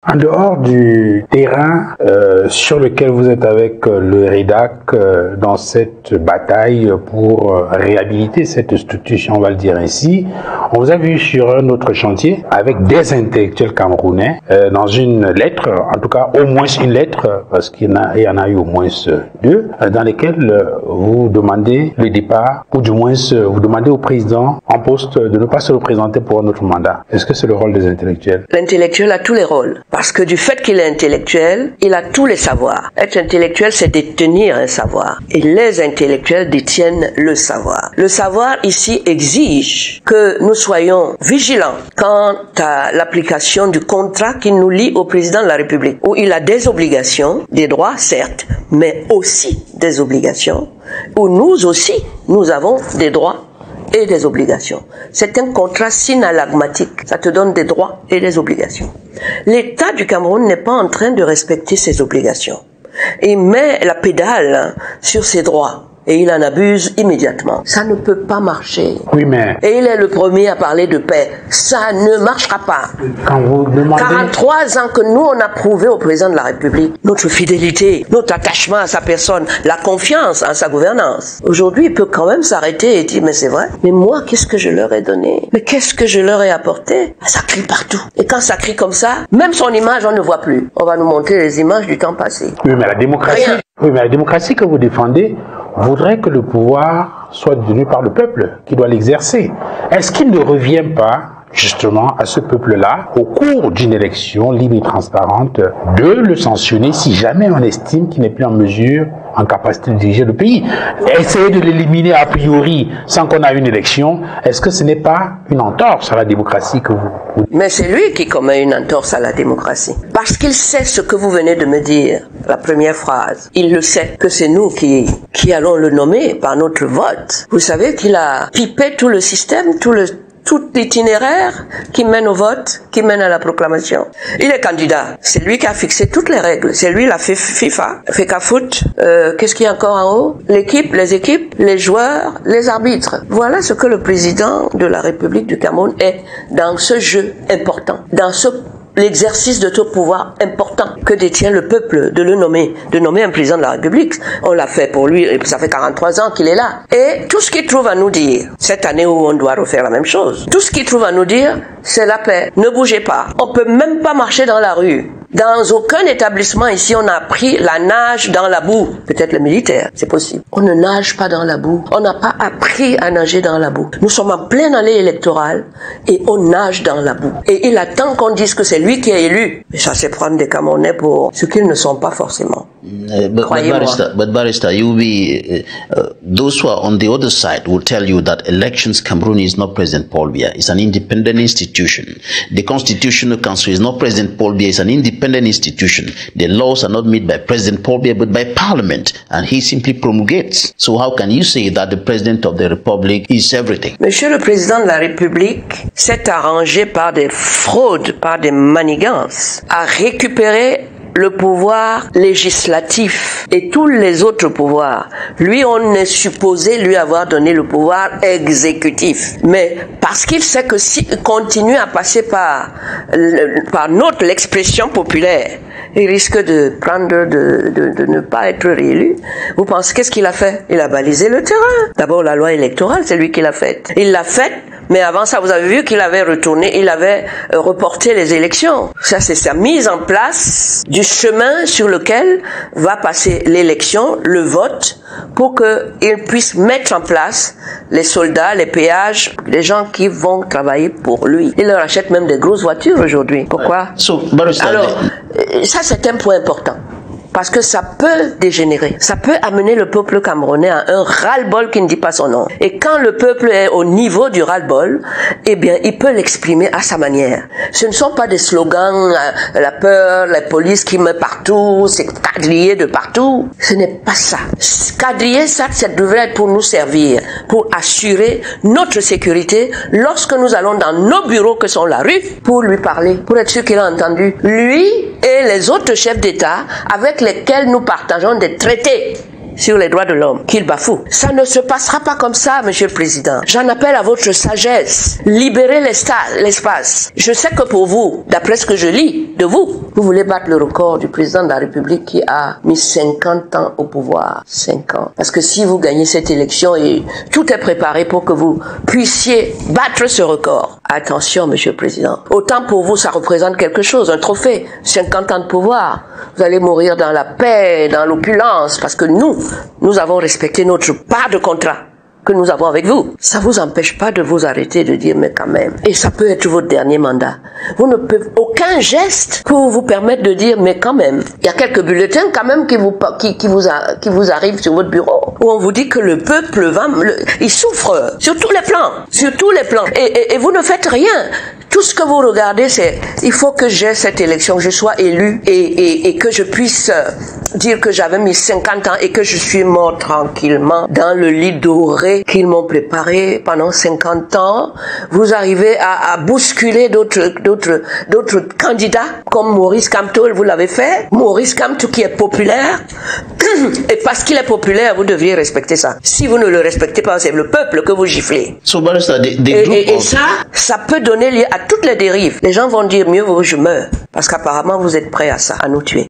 En dehors du terrain sur lequel vous êtes avec le RIDAC dans cette bataille pour réhabiliter cette institution, on va le dire ainsi, on vous a vu sur un autre chantier avec des intellectuels camerounais dans une lettre, en tout cas au moins une lettre, parce qu'il y en a eu au moins deux, dans lesquelles vous demandez le départ, ou du moins vous demandez au président en poste de ne pas se représenter pour un autre mandat. Est-ce que c'est le rôle des intellectuels? L'intellectuel a tous les rôles. Parce que du fait qu'il est intellectuel, il a tous les savoirs. Être intellectuel, c'est détenir un savoir. Et les intellectuels détiennent le savoir. Le savoir ici exige que nous soyons vigilants quant à l'application du contrat qui nous lie au président de la République, où il a des obligations, des droits certes, mais aussi des obligations, où nous aussi, nous avons des droits et des obligations. C'est un contrat synalagmatique. Ça te donne des droits et des obligations. L'État du Cameroun n'est pas en train de respecter ses obligations. Il met la pédale sur ses droits et il en abuse immédiatement. Ça ne peut pas marcher. Oui, mais... Et il est le premier à parler de paix. Ça ne marchera pas. Quand vous demandez... 43 ans que nous, on a prouvé au président de la République notre fidélité, notre attachement à sa personne, la confiance en sa gouvernance. Aujourd'hui, il peut quand même s'arrêter et dire, mais c'est vrai, mais moi, qu'est-ce que je leur ai donné? Mais qu'est-ce que je leur ai apporté? Ça crie partout. Et quand ça crie comme ça, même son image, on ne voit plus. On va nous montrer les images du temps passé. Oui, mais la démocratie... Rien. Oui, mais la démocratie que vous défendez voudrait que le pouvoir soit tenu par le peuple qui doit l'exercer. Est-ce qu'il ne revient pas justement à ce peuple-là, au cours d'une élection libre et transparente, de le sanctionner si jamais on estime qu'il n'est plus en mesure, en capacité de diriger le pays? Essayer de l'éliminer a priori sans qu'on ait une élection, est-ce que ce n'est pas une entorse à la démocratie que vous... Mais c'est lui qui commet une entorse à la démocratie. Parce qu'il sait ce que vous venez de me dire, la première phrase. Il le sait, que c'est nous qui allons le nommer par notre vote. Vous savez qu'il a pipé tout le système, tout l'itinéraire qui mène au vote, qui mène à la proclamation. Il est candidat. C'est lui qui a fixé toutes les règles. C'est lui la FIFA, FECAFOOT. Qu'est-ce qu'il y a encore en haut? L'équipe, les équipes, les joueurs, les arbitres. Voilà ce que le président de la République du Cameroun est dans ce jeu important, dans l'exercice de tout pouvoir important que détient le peuple de nommer un président de la République. On l'a fait pour lui, ça fait 43 ans qu'il est là. Et tout ce qu'il trouve à nous dire, cette année où on doit refaire la même chose, tout ce qu'il trouve à nous dire, c'est la paix. Ne bougez pas. On peut même pas marcher dans la rue. Dans aucun établissement ici, on a appris la nage dans la boue. Peut-être le militaire, c'est possible. On ne nage pas dans la boue. On n'a pas appris à nager dans la boue. Nous sommes en pleine année électorale et on nage dans la boue. Et il attend qu'on dise que c'est lui qui est élu. Et ça, c'est prendre des Camerounais pour ce qu'ils ne sont pas forcément. But Barrister, you will be those who are on the other side will tell you that elections Cameroon is not President Paul Biya. It's an independent institution. The Constitutional Council is not President Paul Biya. It's an independent institution. The laws are not made by President Paul Biya but by Parliament, and he simply promulgates. So how can you say that the President of the Republic is everything? Monsieur le Président de la République s'est arrangé par des fraudes, par des manigances, à récupérer le pouvoir législatif et tous les autres pouvoirs. Lui, on est supposé lui avoir donné le pouvoir exécutif. Mais parce qu'il sait que s'il continue à passer par l'expression populaire, il risque de ne pas être réélu. Vous pensez, qu'est-ce qu'il a fait? Il a balisé le terrain. D'abord, la loi électorale, c'est lui qui l'a faite. Il l'a faite, mais avant ça, vous avez vu qu'il avait il avait reporté les élections. Ça, c'est sa mise en place du chemin sur lequel va passer l'élection, le vote, pour qu'il puisse mettre en place les soldats, les péages, les gens qui vont travailler pour lui. Il leur achète même des grosses voitures aujourd'hui. Pourquoi? Alors, ça, c'est un point important. Parce que ça peut dégénérer. Ça peut amener le peuple camerounais à un ras-le-bol qui ne dit pas son nom. Et quand le peuple est au niveau du ras-le-bol, eh bien, il peut l'exprimer à sa manière. Ce ne sont pas des slogans, la peur, la police qui met partout, c'est quadrillé de partout. Ce n'est pas ça. Quadriller, ça devrait être pour nous servir, pour assurer notre sécurité lorsque nous allons dans nos bureaux que sont la rue, pour lui parler, pour être sûr qu'il a entendu. Lui et les autres chefs d'État avec lesquels nous partageons des traités. sur les droits de l'homme qu'il bafoue. Ça ne se passera pas comme ça, Monsieur le Président. J'en appelle à votre sagesse. Libérez l'espace. Je sais que pour vous, d'après ce que je lis de vous, vous voulez battre le record du président de la République qui a mis 50 ans au pouvoir. 5 ans. Parce que si vous gagnez cette élection, et tout est préparé pour que vous puissiez battre ce record. Attention, Monsieur le Président. Autant pour vous, ça représente quelque chose, un trophée. 50 ans de pouvoir. Vous allez mourir dans la paix, dans l'opulence, parce que nous avons respecté notre part de contrat que nous avons avec vous. Ça vous empêche pas de vous arrêter de dire mais quand même. Et ça peut être votre dernier mandat. Vous ne pouvez aucun geste pour vous permettre de dire mais quand même. Il y a quelques bulletins quand même qui vous arrivent sur votre bureau où on vous dit que le peuple il souffre sur tous les plans, et vous ne faites rien. Tout ce que vous regardez, c'est il faut que j'ai cette élection, que je sois élu et que je puisse dire que j'avais mis 50 ans et que je suis mort tranquillement dans le lit doré qu'ils m'ont préparé pendant 50 ans. Vous arrivez à bousculer d'autres candidats comme Maurice Kamto, vous l'avez fait. Maurice Kamto qui est populaire. Et parce qu'il est populaire, vous devriez respecter ça. Si vous ne le respectez pas, c'est le peuple que vous giflez. So, Barrister, et ça peut donner lieu à toutes les dérives. Les gens vont dire mieux vaut je meurs. Parce qu'apparemment vous êtes prêts à ça, à nous tuer.